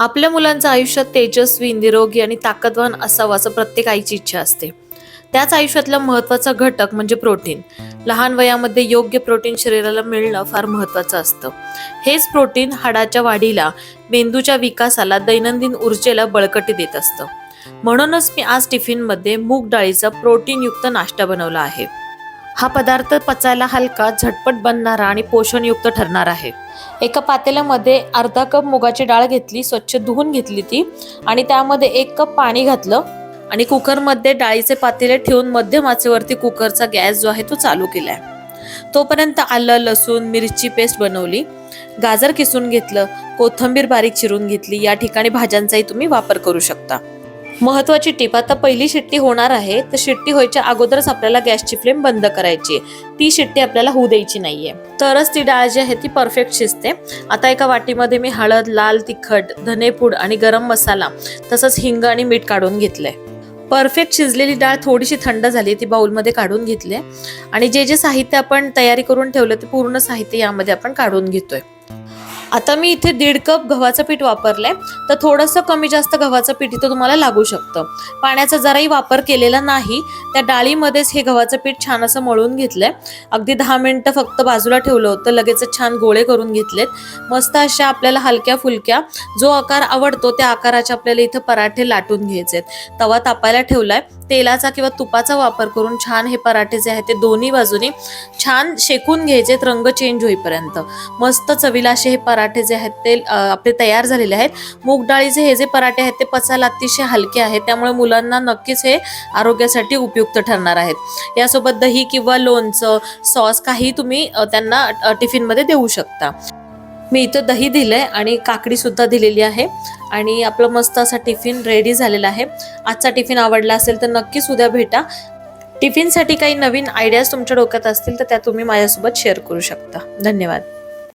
आपल्या मुलांचं आयुष्य तेजस्वी, निरोगी आणि ताकदवान असावं असं प्रत्येक आईची इच्छा असते. त्याच आयुष्यातला महत्त्वाचा घटक म्हणजे प्रोटीन. लहान वयामध्ये योग्य प्रोटीन शरीराला मिळणं फार महत्त्वाचं असतं. हेच प्रोटीन हाडाच्या वाढीला, मेंदूच्या विकासाला, दैनंदिन ऊर्जेला बळकटी देत असतं. म्हणूनच मी आज टिफिनमध्ये मूग डाळीचा प्रोटीनयुक्त नाश्ता बनवला आहे. हा पदार्थ पचायला हलका, झटपट बनणारा आणि पोषणयुक्त ठरणार आहे. एका पातेल्यामध्ये अर्धा कप मुगाची डाळ घेतली, स्वच्छ धुवून घेतली ती आणि त्यामध्ये 1 कप पाणी घातलं आणि कुकरमध्ये डाळीचे पातेले ठेवून मध्यम आचेवरती कुकरचा गॅस जो आहे तो चालू केलाय. तोपर्यंत आलं, लसूण, मिरची पेस्ट बनवली, गाजर किसून घेतलं, कोथिंबीर बारीक चिरून घेतली. या ठिकाणी भाज्यांचाही तुम्ही वापर करू शकता. महत्वाची टिप, आता पहिली शिट्टी होणार आहे तर शिट्टी व्हायच्या अगोदरच आपल्याला गॅसची फ्लेम बंद करायची आहे. ती शिट्टी आपल्याला होऊ द्यायची नाहीये, तरच ती डाळ जी आहे ती परफेक्ट शिजते. आता एका वाटीमध्ये मी हळद, लाल तिखट, धनेपूड आणि गरम मसाला तसंच हिंग आणि मीठ काढून घेतलंय. परफेक्ट शिजलेली डाळ थोडीशी थंड झाली, ती बाउलमध्ये काढून घेतली आणि जे जे साहित्य आपण तयारी करून ठेवलं ते पूर्ण साहित्य यामध्ये आपण काढून घेतोय. आता मी इथे 1.5 कप गव्हाचं पीठ वापरलंय, तर थोडंसं कमी जास्त गव्हाचं पीठ इथं तुम्हाला लागू शकतं. पाण्याचा जराही वापर केलेला नाही. त्या डाळीमध्येच हे गव्हाचं पीठ छान असं मळून घेतलंय. अगदी 10 मिनिटं फक्त बाजूला ठेवलं होतं, लगेच छान गोळे करून घेतलेत. मस्त अशा आपल्याला हलक्या फुलक्या जो आकार आवडतो त्या आकाराचे आपल्याला इथं पराठे लाटून घ्यायचेत. तवा तापायला ठेवलाय, तेलाचा किंवा तुपाचा वापर करून छान हे पराठे जे आहेत ते दोन्ही बाजूनी छान शेकून घ्यायचेत, रंग चेंज होईपर्यंत. मस्त चवीला असे हे पराठे जे आहेत ते आपले तयार झालेले आहेत. मूग डाळीचे हे जे पराठे आहेत ते पचायला अतिशय हलके आहेत, त्यामुळे मुलांना नक्कीच हे आरोग्यासाठी उपयुक्त ठरणार आहेत. यासोबत दही किंवा लोणचं, सॉस काही तुम्ही त्यांना टिफिनमध्ये देऊ शकता. मी इथं दही दिलंय आणि काकडी सुद्धा दिलेली आहे आणि आपलं मस्त असा टिफिन रेडी झालेला आहे. आजचा टिफिन आवडला असेल तर नक्कीच उद्या भेटा. टिफिनसाठी काही नवीन आयडियाज तुमच्या डोक्यात असतील तर त्या तुम्ही माझ्यासोबत शेअर करू शकता. धन्यवाद.